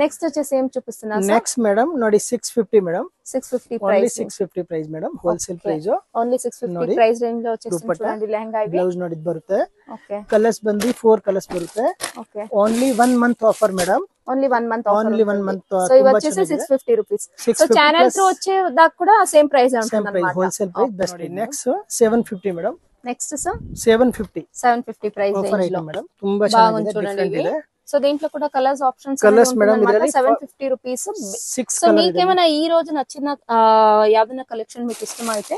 Next వచ్చేసి ఏం చూపిస్తున్నా సార్? నెక్స్ట్ మేడం ನೋಡಿ 650 madam. 650 only price. 650 price madam. Wholesale price. Only 650 price range లో వచ్చేస్తుంది చూడండి లెహಂಗಾ ఇవి. ಬ್ಲೌಸ್ ನೋಡಿ ಬರುತ್ತೆ. ಓಕೆ. ಕಲರ್ಸ್ ಬಂದಿ 4 ಕಲರ್ಸ್ ಬರುತ್ತೆ. Okay. Only 1 month offer madam. Only 1 month offer. Only 1 month. So ఇవి వచ్చేసి 650 రూపీస్. సో ఛానల్ త్రూ వచ్చే దాకా కూడా సేమ్ ప్రైస్ ఉంటుంది అన్నమాట. Wholesale price best. Next 750 madam. Next sir 750 price range లో మేడం. ತುಂಬಾ ಚೆನ್ನಾಗಿದೆ, ಡಿಫರೆಂಟ್ ಇದೆ. సో దీంట్లో కూడా కలర్స్ ఆప్షన్స్ కలర్స్ మేడం ಇದರಲ್ಲಿ 750 రూపీస్. సో మీకేమైనా ఈ రోజు నచ్చిన యాదన కలెక్షన్ మీకు ఇష్టమైతే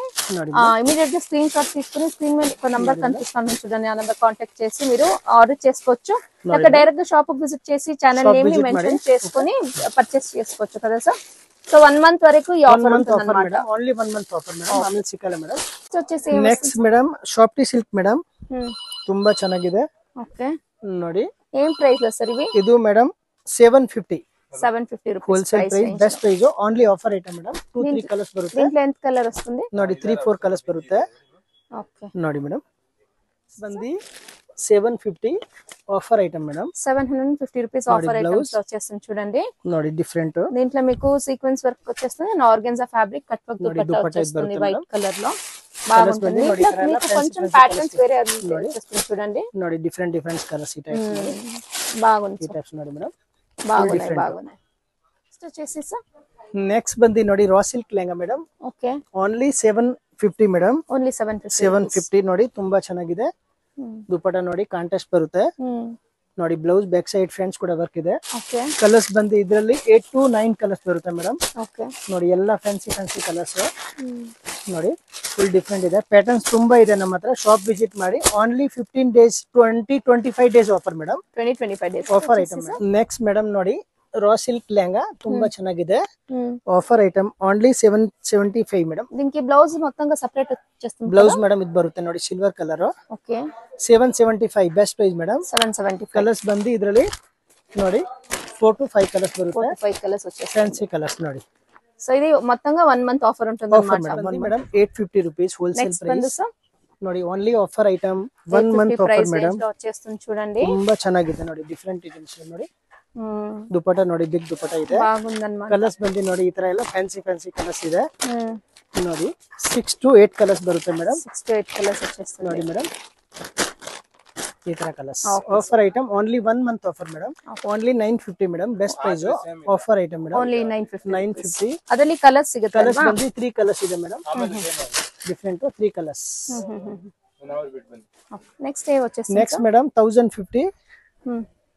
ఇమిడియట్ గా స్క్రీన్ షాట్ తీసుకుని స్క్రీన్ మీద ఒక నంబర్ కనిపిస్తాను చూడండి, ఆ నంబర్ కాంటాక్ట్ చేసి మీరు ఆర్డర్ చేసుకోవచ్చు. లేక డైరెక్ట్ గా షాప్ విజిట్ చేసి ఛానల్ నేమ్ ని మెన్షన్ చేసుకుని పర్చేస్ చేసుకోవచ్చు కదా సార్. సో 1 మంత్ వరకు ఈ ఆఫర్ ఉంటుంది అన్నమాట. Only 1 month offer madam. ಆಮೇಲೆ ಸಿಕ್ಕಲ್ಲ ಮೇಡಂ. సో వచ్చేసి నెక్స్ట్ మేడం ಶಾಪ್ಟಿ ಸಿಲ್ಕ್ ಮೇಡಂ. ತುಂಬಾ ಚೆನ್ನಾಗಿದೆ. ఓకే. ನೋಡಿ ఏం ప్రైస్ లో సార్ ఇవి? ಇದು madam 750 rupees wholesale price. Best price. Only offer item madam. 2-3 colours ಬರುತ್ತೆ. దీంట్లో ఎంత కలర్ వస్తుంది? ನೋಡಿ 3-4 ಕಲರ್ಸ್ ಬರುತ್ತೆ. ఓకే. ನೋಡಿ ಮೇಡಂ ಬಂದಿ 750 offer item madam. 750 rupees offer items వచ్చేస్తుంది చూడండి. ನೋಡಿ డిఫరెంట్. దీంట్లో మీకు సీక్వెన్స్ వర్క్ వచ్చేస్తుంది. Organza fabric cut work dupatta వచ్చేస్తుంది వైట్ కలర్ లో. బాగుంటుంది. మీకు కొంచెం ప్యాటర్న్స్ వేరే వచ్చేస్తుంది చూడండి. ನೋಡಿ డిఫరెంట్ కలర్స్ ఈ టైప్. బాగుంది ఈ టైప్స్ ನೋಡಿ మేడం. బాగున్నాయి. నెక్స్ట్ వచ్చేసి సార్ నెక్స్ట్ ಬಂದಿ ನೋಡಿ raw silk lehenga madam. Okay. Only 750 madam. Only 750. 750 ನೋಡಿ ತುಂಬಾ ಚೆನ್ನಾಗಿದೆ. ದುಪಟ್ಟಾ ನೋಡಿ ಕಾಂಟ್ರಾಸ್ಟ್ ಬರುತ್ತೆ. ನೋಡಿ ಬ್ಲೌಸ್ ಬ್ಯಾಕ್ ಸೈಡ್ ಫ್ರಂಟ್ಸ್ ಕೂಡ ವರ್ಕ್ ಇದೆ. ಓಕೆ. ಕಲರ್ಸ್ ಬಂದು ಇದರಲ್ಲಿ 8 to 9 ಕಲರ್ಸ್ ಬರುತ್ತೆ ಮೇಡಂ. ಓಕೆ. ನೋಡಿ ಎಲ್ಲ ಫ್ಯಾನ್ಸಿ ಕಲರ್ಸ್ ನೋಡಿ ಫುಲ್ ಡಿಫರೆಂಟ್ ಇದೆ. ಪ್ಯಾಟರ್ನ್ಸ್ ತುಂಬಾ ಇದೆ ನಮ್ಮ ಹತ್ರ. ಶಾಪ್ ವಿಸಿಟ್ ಮಾಡಿ. Only 15 days 20-25 days offer madam. 20-25 days offer item. Next madam ನೋಡಿ ರಾ ಸಿಲ್ಕ್ ಲೆಹಂಗಾ ತುಂಬಾ ಚೆನ್ನಾಗಿದೆ. Offer item only 775 madam. దీనికి బ్లౌజ్ మొత్తంగా సెపరేట్ వచ్చేస్తుంది. బ్లౌజ్ మేడం ఇది బರುತ್ತೆ ನೋಡಿ silver colour. Okay. 775 best price madam. 775 colours ಬಂದಿ ಇದರಲ್ಲಿ ನೋಡಿ 4 to 5 ಕಲರ್ಸ್ ಬರುತ್ತೆ. 4 to 5 ಕಲರ್ಸ್ వచ్చేస్తాయి. ಫ್ಯಾನ್ಸಿ ಕಲರ್ಸ್ ನೋಡಿ. సో ఇది మొత్తంగా 1 మంత్ ఆఫర్ ఉంటుంది అన్నమాట. Madam 850 rupees wholesale price. ನೋಡಿ only offer item 1 month offer madam. వచ్చేస్తుంది చూడండి. ತುಂಬಾ ಚೆನ್ನಾಗಿದೆ ನೋಡಿ ಡಿಫರೆಂಟ್ ಐಟಮ್ಸ್ ನೋಡಿ. ದುಪಟ್ಟಾ ನೋಡಿ ಬಿಗ್ ದುಪಟ್ಟಾ ಇದೆ. ಬಾಗುಂದನ್ನమాట. ಕಲರ್ಸ್ ಬಂದಿ ನೋಡಿ ಈ ತರ ಎಲ್ಲ ಫ್ಯಾನ್ಸಿ ಕಲರ್ಸ್ ಇದೆ. ನೋಡಿ 6 to 8 ಕಲರ್ಸ್ ಬರುತ್ತೆ ಮೇಡಂ. 6 to 8 ಕಲರ್ಸ್ వచ్చేస్తుంది ನೋಡಿ ಮೇಡಂ. ಈ ತರ colours. Offer item only 1 month offer madam. Only 950 madam. Best price. Offer item madam. Only 950. 950. ಅದರಲ್ಲಿ ಕಲರ್ಸ್ ಸಿಗುತ್ತೆ. ಕಲರ್ಸ್ ಬಂದಿ 3 ಕಲರ್ಸ್ ಇದೆ ಮೇಡಂ. Different 3 colours. ನೆಕ್ಸ್ಟ್ ಏ వచ్చేస్తుంది? Next madam 1050.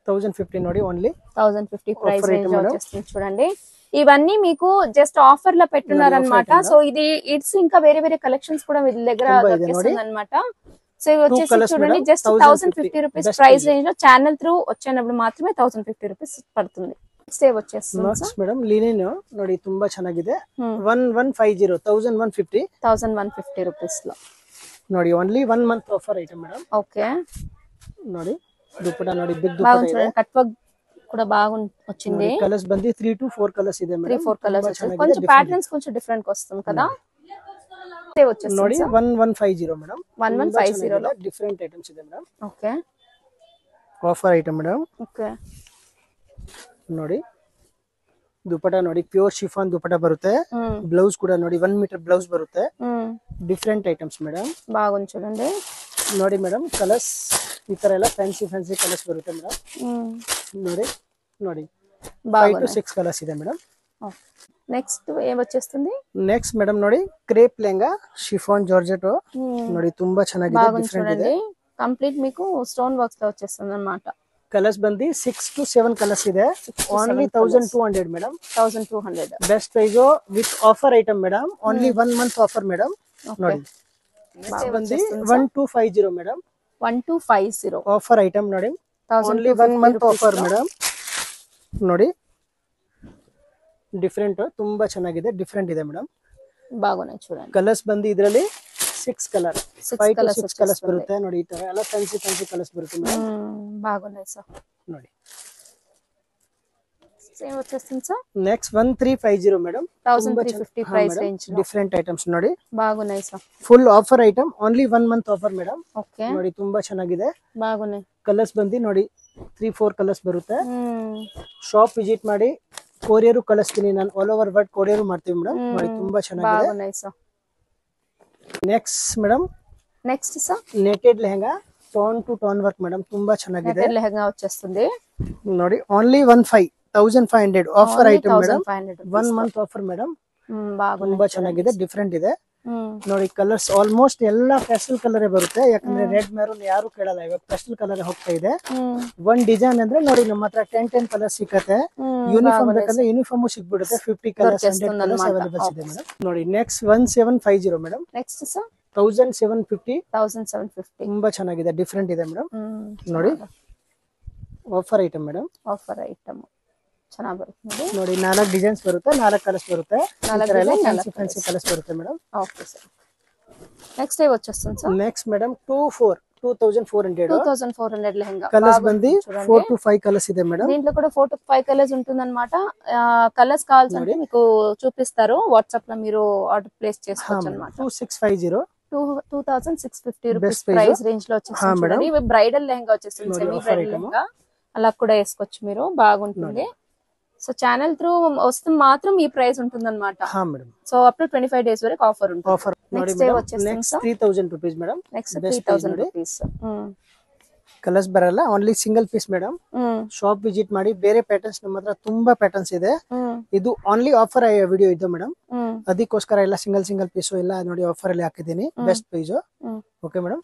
1050 ನೋಡಿ ఓన్లీ 1050 ప్రైస్ రేంజ్ వచ్చేస్తుంది చూడండి. ఇవన్నీ మీకు జస్ట్ ఆఫర్ లో పెట్టున్నారన్నమాట. సో ఇది ఇట్స్ ఇంకా వేరే వేరే కలెక్షన్స్ కూడా మీ దగ్గర దొరుకుతుంది అన్నమాట. సో ఇవి వచ్చేసి చూడండి జస్ట్ 1050 రూపీస్ ప్రైస్ రేంజ్ లో ఛానల్ త్రూ వచ్చేటప్పుడు మాత్రమే 1050 రూపీస్ పడుతుంది. నెక్స్ట్ ఏ వచ్చేస్తుంది? నెక్స్ట్ మేడం లినెన్ ನೋಡಿ ತುಂಬಾ ಚೆನ್ನಾಗಿದೆ. 1150 1150 రూపీస్ లో ನೋಡಿ only 1 month offer item madam. Okay. ನೋಡಿ దుపట్టా ನೋಡಿ బిగ్ దుపట్టా ಇದೆ. కట్ వర్క్ కూడా బాగా వచ్చింది. కలర్స్ బంది 3 to 4 కలర్స్ ಇದೆ మేడం. 3-4 కలర్స్ వచ్చాయి. కొంచెం ప్యాటర్న్స్ కొంచెం డిఫరెంట్ గా వస్తుంది కదా. ఇదే వచ్చేస్తుంది ನೋಡಿ 1150 మేడం. 1150 లో డిఫరెంట్ ఐటమ్స్ ಇದೆ madam. Okay. Offer item madam. Okay. ನೋಡಿ ದುಪಟ್ಟಾ ನೋಡಿ ಪ್ಯೂರ್ ಶಿಫಾನ್ ದುಪಟ್ಟಾ ಬರುತ್ತೆ. ಬ್ಲೌಸ್ ಕೂಡ ನೋಡಿ 1 ಮೀಟರ್ ಬ್ಲೌಸ್ ಬರುತ್ತೆ. Different items madam. బాగుంది చూడండి. ನೋಡಿ ಮೇಡಂ ಕಲರ್ಸ್ ಈ ತರ ಎಲ್ಲ ಫ್ಯಾನ್ಸಿ ಕಲರ್ಸ್ ಬರುತ್ತೆ ಮೇಡಂ. ನೋಡಿ 5 to 6 ಕಲರ್ಸ್ ಇದೆ ಮೇಡಂ. నెక్స్ట్ ఏం వచ్చేస్తుంది? నెక్స్ట్ మేడం ನೋಡಿ క్రేప్ లెహంగా షిఫాన్ జార్జెట్ ನೋಡಿ ತುಂಬಾ ಚೆನ್ನಾಗಿದೆ. ಡಿಫರೆಂಟ್ ಇದೆ. కంప్లీట్ మీకు స్టోన్ వర్క్స్ లో వచ్చేస్తుంది అన్నమాట. కలర్స్ బంది 6 to 7 కలర్స్ ಇದೆ. Only 1200 madam. 1200 best price with offer item madam. Only 1 month offer madam. ನೋಡಿ నెక్స్ట్ బంది 1250 మేడం. 1250 ಆಫರ್ ಐಟಮ್ ನೋಡಿ. Only 1 month offer madam. ನೋಡಿ ಡಿಫರೆಂಟ್ ತುಂಬಾ ಚೆನ್ನಾಗಿದೆ. ಡಿಫರೆಂಟ್ ಇದೆ ಮೇಡಂ. బాగున్నాయి చూడండి. ಕಲರ್ಸ್ ಬಂದಿ ಇದರಲ್ಲಿ 6 ಕಲರ್ 5 to 6 ಕಲರ್ಸ್ ಬರುತ್ತೆ ನೋಡಿ. ಈ ತರ ಎಲ್ಲ ಫ್ಯಾನ್ಸಿ ಕಲರ್ಸ್ ಬರುತ್ತೆ ಮೇಡಂ. బాగున్నాయి సార్. ನೋಡಿ సేమ్ వచ్చేస్తుంది sir. Next 1350 madam. 1350 price range. Different items ನೋಡಿ. బాగున్నాయి sir. Full offer item. Only 1 month offer madam. Okay. ನೋಡಿ ತುಂಬಾ ಚೆನ್ನಾಗಿದೆ. బాగున్నాయి. ಕಲರ್ಸ್ ಬಂದಿ ನೋಡಿ 3-4 ಕಲರ್ಸ್ ಬರುತ್ತೆ. ಶಾಪ್ ವಿಸಿಟ್ ಮಾಡಿ ಕೊರಿಯರ್ ಕಳಿಸ್ತೀನಿ ನಾನು, ಆಲ್ ಓವರ್ ವರ್ಲ್ಡ್ ಕೊರಿಯರ್ ಮಾಡ್ತೀವಿ ಮೇಡಮ್. ನೋಡಿ ತುಂಬಾ ಚೆನ್ನಾಗಿದೆ. Next madam, next sir netted lehenga tone to tone work madam, ತುಂಬಾ ಚೆನ್ನಾಗಿದೆ. నెటెడ్ లెహంగా వచ్చేస్తుంది. ನೋಡಿ only 1500 offer item madam, 1 month offer madam. ತುಂಬಾ ಚೆನ್ನಾಗಿದೆ, ಡಿಫರೆಂಟ್ ಇದೆ. ನೋಡಿ ಕಲರ್ಸ್ ಆಲ್ಮೋಸ್ಟ್ ಎಲ್ಲಾ ಪೆಸ್ಟಲ್ ಕಲರ್ ಬರುತ್ತೆ, ಯಾಕಂದ್ರೆ ರೆಡ್ ಮೆರೂನ್ ಯಾರು ಕೇಳಲ್ಲ, ಇವಾಗ ಪೆಸ್ಟಲ್ ಕಲರ್ ಹೋಗ್ತಾ ಇದೆ. ಒಂದ್ ಡಿಸೈನ್ ಅಂದ್ರೆ ನೋಡಿ ನಮ್ಮ ಹತ್ರ 10 ಕಲರ್ಸ್ ಸಿಕ್ಕತ್ತೆ. ಯೂನಿಫಾರ್ಮ್ ಬೇಕಂದ್ರೆ ಯೂನಿಫಾರ್ಮ್ ಸಿಗ್ಬಿಡುತ್ತೆ. 50 ಕಲರ್ಸ್ 100 ಕಲರ್ಸ್ ಅವೈಲೇಬಲ್ ಇದೆ ಮೇಡಮ್. ನೋಡಿ ನೆಕ್ಸ್ಟ್ 1750 ಮೇಡಮ್. Next sir 1750. ತುಂಬಾ ಚೆನ್ನಾಗಿದೆ, ಡಿಫರೆಂಟ್ ಇದೆ ಮೇಡಮ್. ನೋಡಿ offer item madam, offer item ಚೆನ್ನಾಗಿ ಬರುತ್ತೆ ನೋಡಿ. 4 ಡಿಸೈನ್ಸ್ ಬರುತ್ತೆ, 4 ಕಲರ್ಸ್ ಬರುತ್ತೆ, ಫ್ಯಾನ್ಸಿ ಕಲರ್ಸ್ ಬರುತ್ತೆ ಮೇಡಮ್. Okay sir. నెక్స్ట్ ఏ వచ్చేస్తుంది sir? Next madam 2400 lehenga. Colours బంది 4 to 5 కలర్స్ ಇದೆ మేడం. దీంట్లో కూడా 4 to 5 కలర్స్ ఉంటుందన్నమాట. కలర్స్ కావాలంటే మీకు చూపిస్తారు, వాట్సాప్ లో మీరు ఆర్డర్ ప్లేస్ చేసుకోవచ్చు అన్నమాట. 2650 రూపీస్ ప్రైస్ రేంజ్ లో వచ్చేస్తుంది చూడండి. ఇవి బ్రైడల్ లెహంగా వచ్చేస్తుంది, సెమీ బ్రైడల్ లెహంగా అలా కూడా వేసుకోవచ్చు మీరు, బాగుంటుంది. సో ఛానల్ త్రూ వస్తే మాత్రం ఈ ప్రైస్ ఉంటుంది అన్నమాట. సో అప్ టు 25 డేస్ వరకు ఆఫర్ ఉంటుంది. నెక్స్ట్ డే వచ్చేస్తుంది 3000 rupees madam. Next 3000 rupees. Colours ಬರಲ್ಲ, only single piece madam. Shop visit ಮಾಡಿ, ಬೇರೆ ಪ್ಯಾಟರ್ನ್ಸ್ ನಮ್ಮ ಹತ್ರ ತುಂಬಾ ಪ್ಯಾಟರ್ನ್ಸ್ ಇದೆ. ಇದು ಓನ್ಲಿ ಆಫರ್ ವಿಡಿಯೋ ಇದೆ ಮೇಡಮ್, ಅದಕ್ಕೋಸ್ಕರ ಎಲ್ಲ ಸಿಂಗಲ್ ಪೀಸ್ ಎಲ್ಲ ನೋಡಿ ಆಫರ್ ಅಲ್ಲಿ ಹಾಕಿದ್ದೀನಿ. Best price. Okay madam.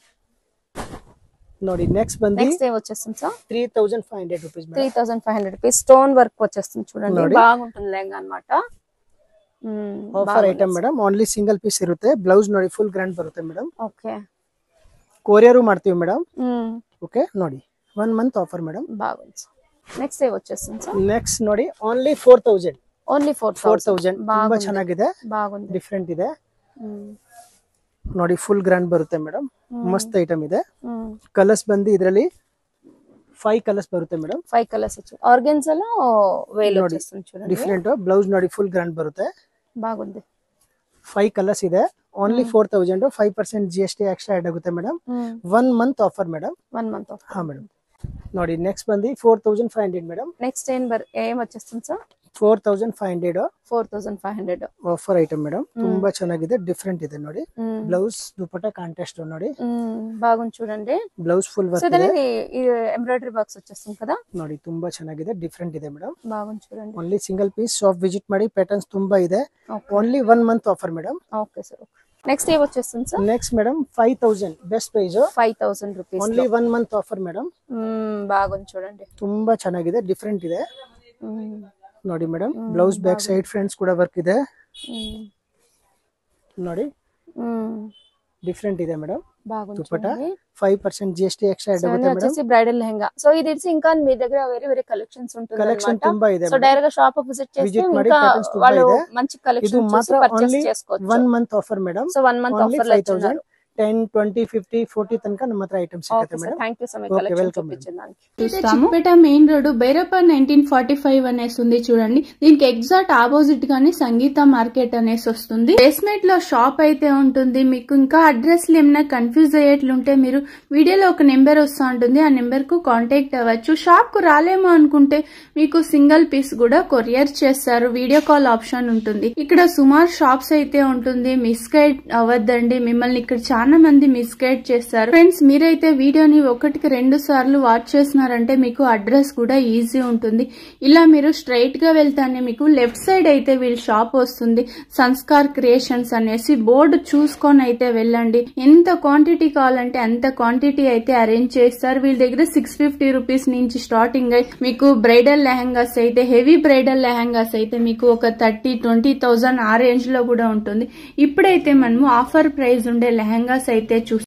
ನೋಡಿ ನೆಕ್ಸ್ಟ್ ಬಂది నెక్స్ట్ ఏ వచ్చేస్తుంది sir? 3500 rupees madam. 3500 rupees stone work వచ్చేస్తుంది చూడండి, బాగుంటుంది లెహంగా అన్నమాట. Offer item madam, only single piece ಇರುತ್ತೆ. ಬ್ಲೌಸ್ ನೋಡಿ ಫುಲ್ ಗ್ರ್ಯಾಂಡ್ ಬರುತ್ತೆ ಮೇಡಮ್. ಓಕೆ, ಕೊರಿಯರ್ ಮಾಡ್ತೀವಿ ಮೇಡಮ್. ಓಕೆ ನೋಡಿ 1 ಮಂತ್ ಆಫರ್ ಮೇಡಮ್, బాగుంది. నెక్స్ట్ ఏ వచ్చేస్తుంది సార్? ನೆಕ್ಸ್ಟ್ ನೋಡಿ ಓನ್ಲಿ 4000. ఓన్లీ 4000. ತುಂಬಾ ಚೆನ್ನಾಗಿದೆ, బాగుంది, ಡಿಫರೆಂಟ್ ಇದೆ. ನೋಡಿ ಫುಲ್ ಗ್ರ್ಯಾಂಡ್ ಬರುತ್ತೆ ಮೇಡಮ್, ಮಸ್ತ್ ಐಟಮ್ ಇದೆ. ಕಲರ್ಸ್ ಬಂದು ಇದರಲ್ಲಿ 5 ಕಲರ್ಸ್ ಬರುತ್ತೆ ಮೇಡಮ್. 5 ಕಲರ್ಸ್ ಆರ್ಗನ್ಜಾలో వేల్ వచ్చేస్తుంది చూడండి, ಡಿಫರೆಂಟ್. ಬ್ಲೌಸ್ ನೋಡಿ ಫುಲ್ ಗ್ರ್ಯಾಂಡ್ ಬರುತ್ತೆ, బాగుంది. 5 ಕಲರ್ಸ್ ಇದೆ. ಓನ್ಲಿ 4000. 5% GST ಎಕ್ಸ್ಟ್ರಾ ಆಡ್ ಆಗುತ್ತೆ madam. 1 month offer madam. 1 month offer. ಹಾ ಮೇಡಮ್. ನೋಡಿ ನೆಕ್ಸ್ಟ್ ಬಂದು 4500 ಮೇಡಮ್. నెక్స్ట్ ఏం వచ్చేస్తుంది సార్? 4500 offer item madam. ತುಂಬಾ ಚೆನ್ನಾಗಿದೆ, ಡಿಫರೆಂಟ್ ಇದೆ ನೋಡಿ. ಬ್ಲೌಸ್ ದುಪಟ್ಟಾ ಕಾಂಟ್ರಾಸ್ಟ್ ನೋಡಿ, బాగుంది చూడండి. బ్లౌజ్ ఫుల్ వర్క్ ಇದೆ, ఎంబ్రాయిడరీ బాక్స్ వచ్చేస్తుంది కదా. ನೋಡಿ ತುಂಬಾ ಚೆನ್ನಾಗಿದೆ, ಡಿಫರೆಂಟ್ ಇದೆ ಮೇಡಮ್. బాగుంది చూడండి. Only single piece. Shop visit ಮಾಡಿ, ಪ್ಯಾಟರ್ನ್ಸ್ ತುಂಬಾ ಇದೆ. Only 1 month offer madam. Okay sir. Next ఏ వచ్చేస్తుంది sir? Next madam 5000 best price. 5000 rupees. Only 1 month offer madam. బాగుంది చూడండి, ತುಂಬಾ ಚೆನ್ನಾಗಿದೆ, ಡಿಫರೆಂಟ್ ಇದೆ ನೋಡಿ madam. Blouse back side fronts ಕೂಡ ವರ್ಕ್ ಇದೆ ನೋಡಿ, ಡಿಫರೆಂಟ್ ಇದೆ madam. Dupatta 5% GST extra add అవుతుంది మేడం. వచ్చేసి బ్రైడల్ లెహంగా. సో ఇది ఇంకా మీ దగ్గర వేరే కలెక్షన్స్ ఉంటుంది కలెక్షన్ ತುಂಬಾ ಇದೆ. సో డైరెక్ట్ గా షాప్ విజిట్ చేస్తే ఇంకా వాళ్ళు మంచి కలెక్షన్ చూసి పర్చేస్ చేసుకోవచ్చు. 1 month offer madam. So 1 month offer లో ఇస్తున్నారు. 10, 20, 50, 40 తనక ನಮ್ಮ ಹತ್ರ ಐಟಮ್ಸ್ ಸಿಗುತ್ತೆ madam. Thank you so much collection చూపించడానికి. చిక్పేట మెయిన్ రోడ్ బైరప్ప 1945 అనేసి ఉంది చూడండి. దీనికి ఎగ్జాక్ట్ ఆపోజిట్ గానే సంగీత మార్కెట్ అనేసి వస్తుంది. బేస్మెంట్ లో షాప్ అయితే ఉంటుంది. మీకు ఇంకా అడ్రస్ ఏమైనా కన్ఫ్యూజ్ అయ్యేట్లుంటే మీరు వీడియోలో ఒక నెంబర్ వస్తూ ఉంటుంది, ఆ నెంబర్ కు కాంటాక్ట్ అవ్వచ్చు. షాప్ కు రాలేమో అనుకుంటే మీకు సింగిల్ పీస్ కూడా కొరియర్ చేస్తారు, వీడియో కాల్ ఆప్షన్ ఉంటుంది. ఇక్కడ సుమారు షాప్స్ అయితే ఉంటుంది, మిస్గైడ్ అవ్వద్దండి, మిమ్మల్ని ఇక్కడ చాలా మంది మిస్గైడ్ చేస్తారు. ఫ్రెండ్స్ మీరైతే వీడియోని 1-2 సార్లు వాచ్ చేస్తున్నారంటే మీకు అడ్రస్ కూడా ఈజీ ఉంటుంది. ఇలా మీరు స్ట్రైట్ గా వెళ్తానే మీకు లెఫ్ట్ సైడ్ అయితే వీళ్ళ షాప్ వస్తుంది, సంస్కార్ క్రియేషన్స్ అనేసి. బోర్డు చూసుకొని అయితే వెళ్ళండి. ఎంత క్వాంటిటీ కావాలంటే అంత క్వాంటిటీ అయితే అరేంజ్ చేస్తారు. వీళ్ళ దగ్గర 650 రూపీస్ నుంచి స్టార్టింగ్ అయి మీకు బ్రైడల్ లెహంగాస్ అయితే, హెవీ బ్రైడల్ లెహంగాస్ అయితే మీకు ఒక 30-20,000 ఆ రేంజ్ లో కూడా ఉంటుంది. ఇప్పుడైతే మనము ఆఫర్ ప్రైస్ ఉండే లెహంగాస్ అయితే చూస్తాం.